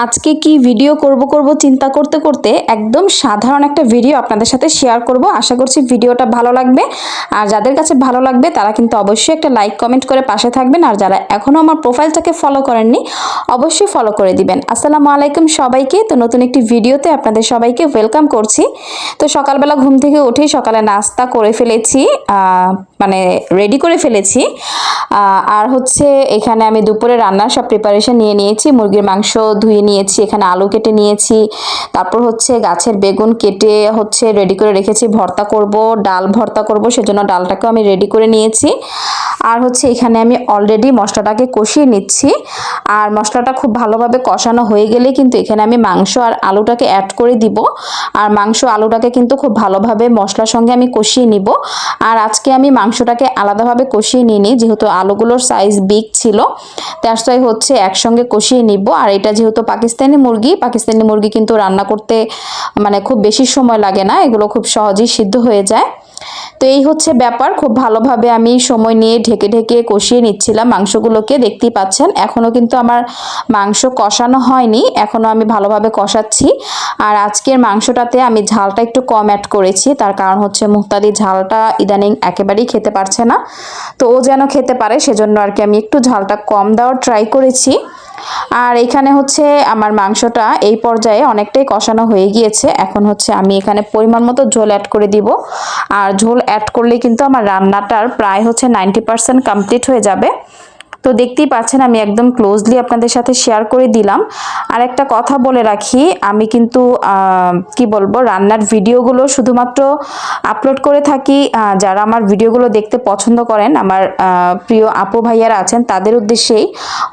আজকে কি ভিডিও করব চিন্তা করতে করতে একদম সাধারণ একটা ভিডিও আপনাদের সাথে শেয়ার করব। আশা করছি ভিডিওটা ভালো লাগবে। আর যাদের কাছে ভালো লাগবে তারা কিন্তু অবশ্যই একটা লাইক কমেন্ট করে পাশে থাকবেন। আর যারা এখনো আমার প্রোফাইলটাকে ফলো করেননি অবশ্যই ফলো করে দিবেন। আসসালামু আলাইকুম সবাইকে। তো নতুন একটি ভিডিওতে আপনাদের সবাইকে ওয়েলকাম করছি। তো সকালবেলা ঘুম থেকে উঠেই সকালে নাস্তা করে ফেলেছি, মানে রেডি করে ফেলেছি। আর হচ্ছে এখানে আমি দুপুরে রান্নার সব প্রিপারেশন নিয়ে নিয়েছি। মুরগির মাংস ধুয়ে নিয়েছি, এখানে আলু কেটে নিয়েছি, তারপর হচ্ছে গাছের বেগুন কেটে হচ্ছে রেডি করে রেখেছি। ভর্তা করব, ডাল ভর্তা করব, সেজন্য ডালটাকেও আমি রেডি করে নিয়েছি। আর হচ্ছে এখানে আমি অলরেডি মশলাটাকে কষিয়ে নিচ্ছি। আর মশলাটা খুব ভালোভাবে কষানো হয়ে গেলে কিন্তু এখানে আমি মাংস আর আলুটাকে অ্যাড করে দিব। আর মাংস আলুটাকে কিন্তু খুব ভালোভাবে মশলার সঙ্গে আমি কষিয়ে নিব। আর আজকে আমি মাংসটাকে আলাদাভাবে কষিয়ে নিইনি, যেহেতু আলুগুলোর সাইজ বিগ ছিল, দ্যাটস ওয়াই হচ্ছে একসঙ্গে কষিয়ে নিব। আর এটা যেহেতু পাকিস্তানি মুরগি কিন্তু রান্না করতে মানে খুব বেশি সময় লাগে না, এগুলো খুব সহজেই সিদ্ধ হয়ে যায়। তো এই হচ্ছে ব্যাপার, খুব ভালোভাবে আমি সময় নিয়ে ঢেকে ঢেকে কষিয়ে নিচ্ছিলাম মাংসগুলোকে। দেখতেই পাচ্ছেন এখনও কিন্তু আমার মাংস কষানো হয়নি, এখনও আমি ভালোভাবে কষাচ্ছি। আর আজকের মাংসটাতে আমি ঝালটা একটু কম অ্যাড করেছি, তার কারণ হচ্ছে মুক্তাদি ঝালটা ইদানিং একেবারেই খেতে পারছে না। তো ও যেন খেতে পারে সেজন্য আর কি আমি একটু ঝালটা কম দেওয়ার ট্রাই করেছি। আর এখানে হচ্ছে আমার মাংসটা এই পর্যায়ে অনেকটাই কষানো হয়ে গিয়েছে। এখন হচ্ছে আমি এখানে পরিমাণ মতো ঝোল অ্যাড করে দিব। আর ঝোল অ্যাড করলে কিন্তু আমার রান্নাটার প্রায় হচ্ছে 90% কমপ্লিট হয়ে যাবে। তো দেখতেই পাচ্ছেন আমি একদম ক্লোজলি আপনাদের সাথে শেয়ার করে দিলাম। আর একটা কথা বলে রাখি, আমি কিন্তু কি বলবো, রান্নার ভিডিওগুলো শুধুমাত্র আপলোড করে থাকি যারা আমার ভিডিওগুলো দেখতে পছন্দ করেন, আমার প্রিয় আপু ভাইয়ারা আছেন তাদের উদ্দেশ্যেই।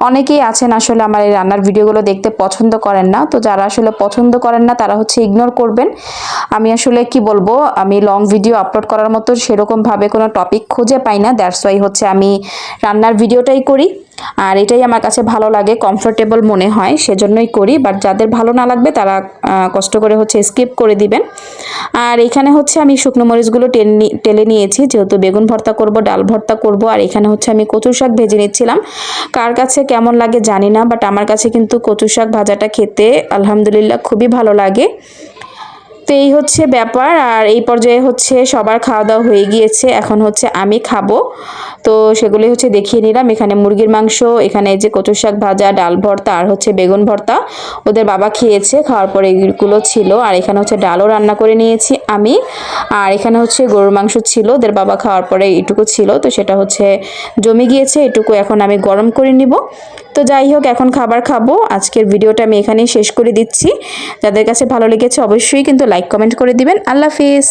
অনেকেই আছেন আসলে আমার এই রান্নার ভিডিওগুলো দেখতে পছন্দ করেন না, তো যারা আসলে পছন্দ করেন না তারা হচ্ছে ইগনোর করবেন। আমি আসলে কি বলবো, আমি লং ভিডিও আপলোড করার মতো সেরকমভাবে কোনো টপিক খুঁজে পাই না, দ্যাটস ওয়াই হচ্ছে আমি রান্নার ভিডিওটাই করি। আর এটাই আমার কাছে ভালো লাগে, কমফোর্টেবল মনে হয়, সেজন্যই করি। বাট যাদের ভালো না লাগবে তারা কষ্ট করে হচ্ছে স্কিপ করে দিবেন। আর এখানে হচ্ছে আমি শুকনো মরিচগুলো টেলে নিয়েছি, যেহেতু বেগুন ভর্তা করব, ডাল ভর্তা করব। আর এখানে হচ্ছে আমি কচু শাক ভেজে নিচ্ছিলাম। কার কাছে কেমন লাগে জানি না, বাট আমার কাছে কিন্তু কচু শাক ভাজাটা খেতে আলহামদুলিল্লাহ খুবই ভালো লাগে। তো এই হচ্ছে ব্যাপার। আর এই পর্যায়ে হচ্ছে সবার খাওয়া দাওয়া হয়ে গিয়েছে, এখন হচ্ছে আমি খাবো। তো সেগুলি হচ্ছে দেখিয়ে নিলাম। এখানে মুরগির মাংস, এখানে যে কচু শাক ভাজা, ডাল ভর্তা আর হচ্ছে বেগুন ভর্তা ওদের বাবা খেয়েছে, খাওয়ার পরে এগুলো ছিল। আর এখানে হচ্ছে ডালও রান্না করে নিয়েছি আমি। আর এখানে হচ্ছে গরুর মাংস ছিল, ওদের বাবা খাওয়ার পরে এটুকু ছিল, তো সেটা হচ্ছে জমে গিয়েছে, এটুকু এখন আমি গরম করে নিব। তো যাই হোক, এখন খাবার খাবো। আজকের ভিডিওটা আমি এখানেই শেষ করে দিচ্ছি। যাদের কাছে ভালো লেগেছে অবশ্যই কিন্তু লাইক কমেন্ট করে দিবেন। আল্লাহ হাফিজ।